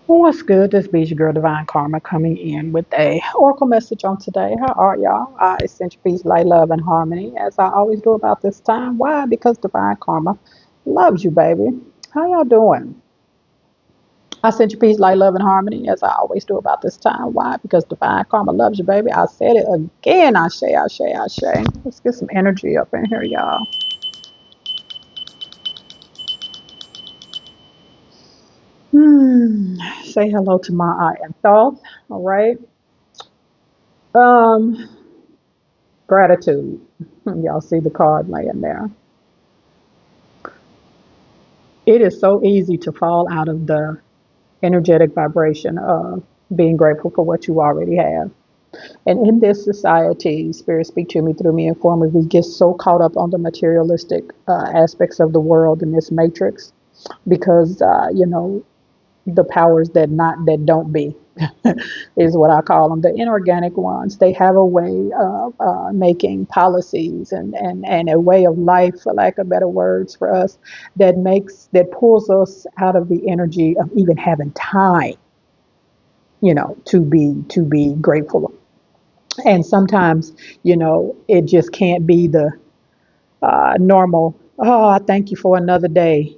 What's good? This be your girl Divine Karma coming in with a oracle message on today. How are y'all? I sent you peace, light, love, and harmony as I always do about this time. Why? Because Divine Karma loves you, baby. How y'all doing? I sent you peace, light, love, and harmony as I always do about this time. Why? Because Divine Karma loves you, baby. I said it again. I say. Let's get some energy up in here, y'all. Say hello to my eye and thoughts. All right. Um, Gratitude. Y'all see the card laying there. It is so easy to fall out of the energetic vibration of being grateful for what you already have. And in this society, Spirit speak to me through me and for me, we get so caught up on the materialistic aspects of the world in this matrix because, the powers that don't be is what I call them, the inorganic ones. They have a way of making policies and a way of life, for lack of better words, for us that pulls us out of the energy of even having time, to be grateful. And sometimes, it just can't be the normal. Oh, I thank you for another day.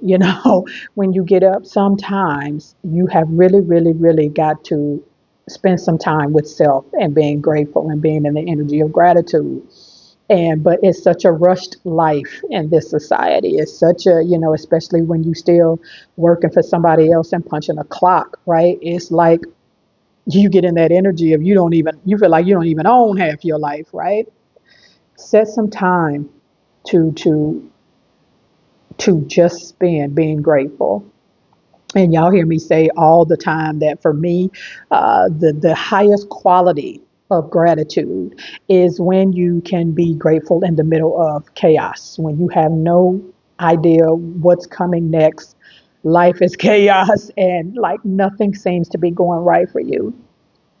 When you get up, sometimes you have really, really, really got to spend some time with self and being grateful and being in the energy of gratitude. But it's such a rushed life in this society. It's such a, especially when you still working for somebody else and punching a clock, right? It's like you get in that energy of you feel like you don't even own half your life, right? Set some time to to to just spend being grateful. And y'all hear me say all the time that for me, the highest quality of gratitude is when you can be grateful in the middle of chaos, when you have no idea what's coming next. Life is chaos and like nothing seems to be going right for you.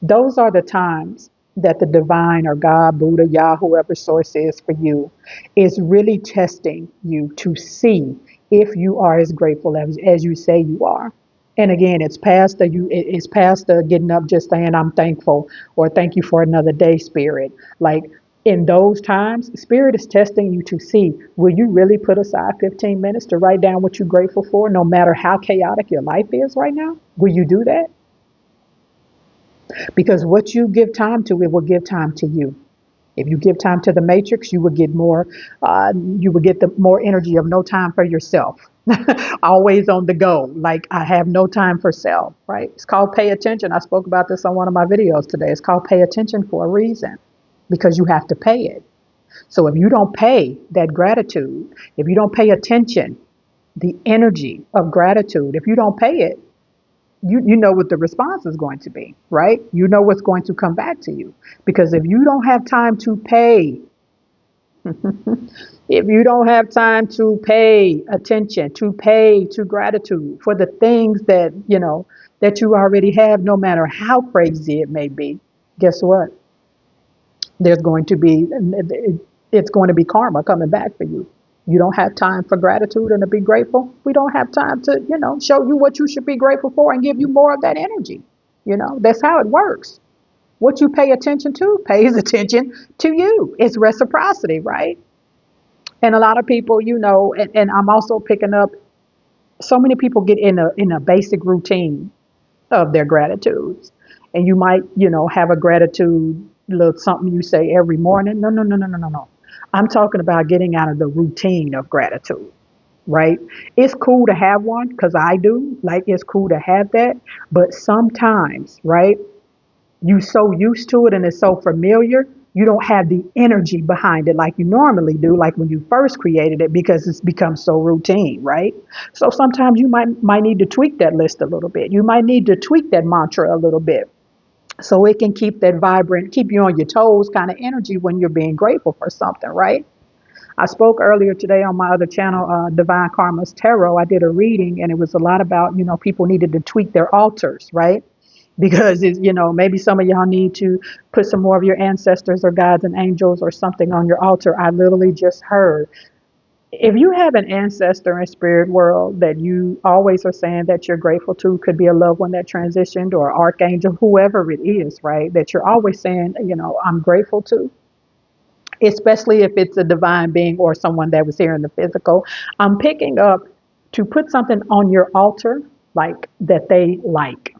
Those are the times that the divine or God, Buddha, Yah, whoever source is for you, is really testing you to see if you are as grateful as you say you are. And again, it's past the getting up just saying I'm thankful or thank you for another day, spirit. Like in those times, spirit is testing you to see, will you really put aside 15 minutes to write down what you're grateful for, no matter how chaotic your life is right now? Will you do that? Because what you give time to, it will give time to you. If you give time to the matrix, you will get more. You will get the more energy of no time for yourself. Always on the go. Like I have no time for self. Right? It's called pay attention. I spoke about this on one of my videos today. It's called pay attention for a reason, because you have to pay it. So if you don't pay that gratitude, if you don't pay attention, the energy of gratitude, if you don't pay it, you know what the response is going to be, right? You know what's going to come back to you. Because if you don't have time to pay, if you don't have time to pay attention, to pay to gratitude for the things that you already have, no matter how crazy it may be, guess what? There's going to be, it's going to be karma coming back for you. You don't have time for gratitude and to be grateful. We don't have time to, show you what you should be grateful for and give you more of that energy. That's how it works. What you pay attention to pays attention to you. It's reciprocity, right? And a lot of people, and I'm also picking up, so many people get in a basic routine of their gratitudes. And you might, have a gratitude little something you say every morning. No, no, no, no, no, no, no. I'm talking about getting out of the routine of gratitude, right? It's cool to have one because I do. Like it's cool to have that. But sometimes, right, you so used to it and it's so familiar, you don't have the energy behind it like you normally do, like when you first created it, because it's become so routine, right? So sometimes you might need to tweak that list a little bit. You might need to tweak that mantra a little bit so it can keep that vibrant, keep you on your toes kind of energy when you're being grateful for something, right? I spoke earlier today on my other channel, Divine Karma's Tarot. I did a reading and it was a lot about, people needed to tweak their altars, right? Because maybe some of y'all need to put some more of your ancestors or guides and angels or something on your altar. I literally just heard if you have an ancestor in spirit world that you always are saying that you're grateful to, could be a loved one that transitioned or archangel, whoever it is, right? That you're always saying, I'm grateful to, especially if it's a divine being or someone that was here in the physical. I'm picking up to put something on your altar, like that they like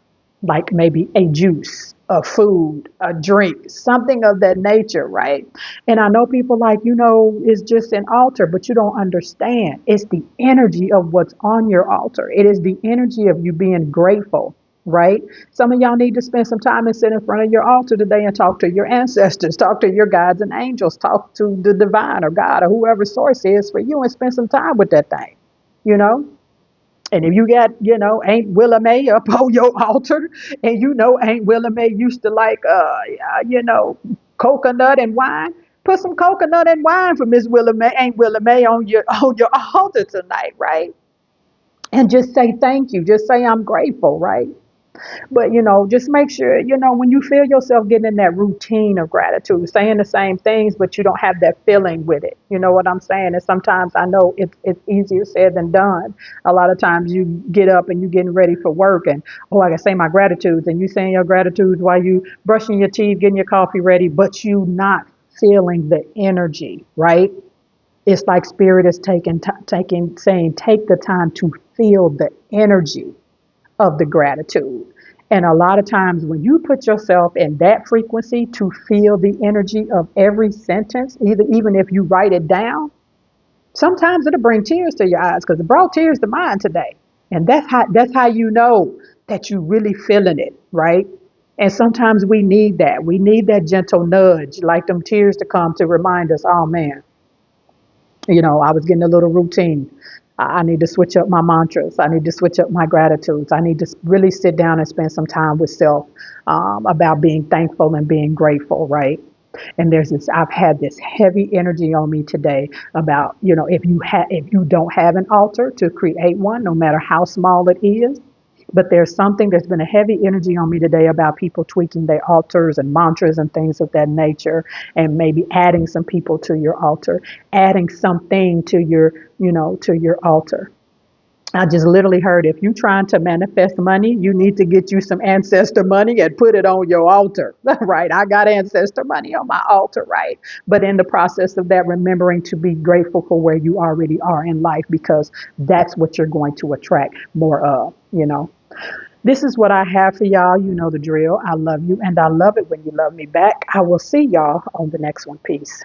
maybe a juice, a food, a drink, something of that nature, right? And I know people like, it's just an altar, but you don't understand. It's the energy of what's on your altar. It is the energy of you being grateful, right? Some of y'all need to spend some time and sit in front of your altar today and talk to your ancestors, talk to your guides and angels, talk to the divine or God or whoever source is for you and spend some time with that thing, you know? And if you got, Aunt Willa Mae up on your altar, and Aunt Willa Mae used to like, coconut and wine, put some coconut and wine for Miss Willa Mae, Aunt Willa Mae on your on your altar tonight, right? And just say thank you. Just say I'm grateful, right? But just make sure, when you feel yourself getting in that routine of gratitude, saying the same things, but you don't have that feeling with it. You know what I'm saying? And sometimes I know it's easier said than done. A lot of times you get up and you're getting ready for work and, oh, I can say my gratitudes, and you saying your gratitudes while you brushing your teeth, getting your coffee ready, but you not feeling the energy, right? It's like spirit is saying, take the time to feel the energy of the gratitude. And a lot of times when you put yourself in that frequency to feel the energy of every sentence, even if you write it down, sometimes it'll bring tears to your eyes because it brought tears to mine today. And that's how you know that you really feeling it, right? And sometimes we need that. We need that gentle nudge, like them tears to come to remind us, oh man, I was getting a little routine. I need to switch up my mantras. I need to switch up my gratitudes. I need to really sit down and spend some time with self about being thankful and being grateful, right? And I've had this heavy energy on me today about, if you don't have an altar, to create one, no matter how small it is. But there's been a heavy energy on me today about people tweaking their altars and mantras and things of that nature, and maybe adding some people to your altar, adding something to your altar. I just literally heard, if you're trying to manifest money, you need to get you some ancestor money and put it on your altar, right? I got ancestor money on my altar, right? But in the process of that, remembering to be grateful for where you already are in life, because that's what you're going to attract more of. This is what I have for y'all. You know the drill. I love you, and I love it when you love me back. I will see y'all on the next one. Peace.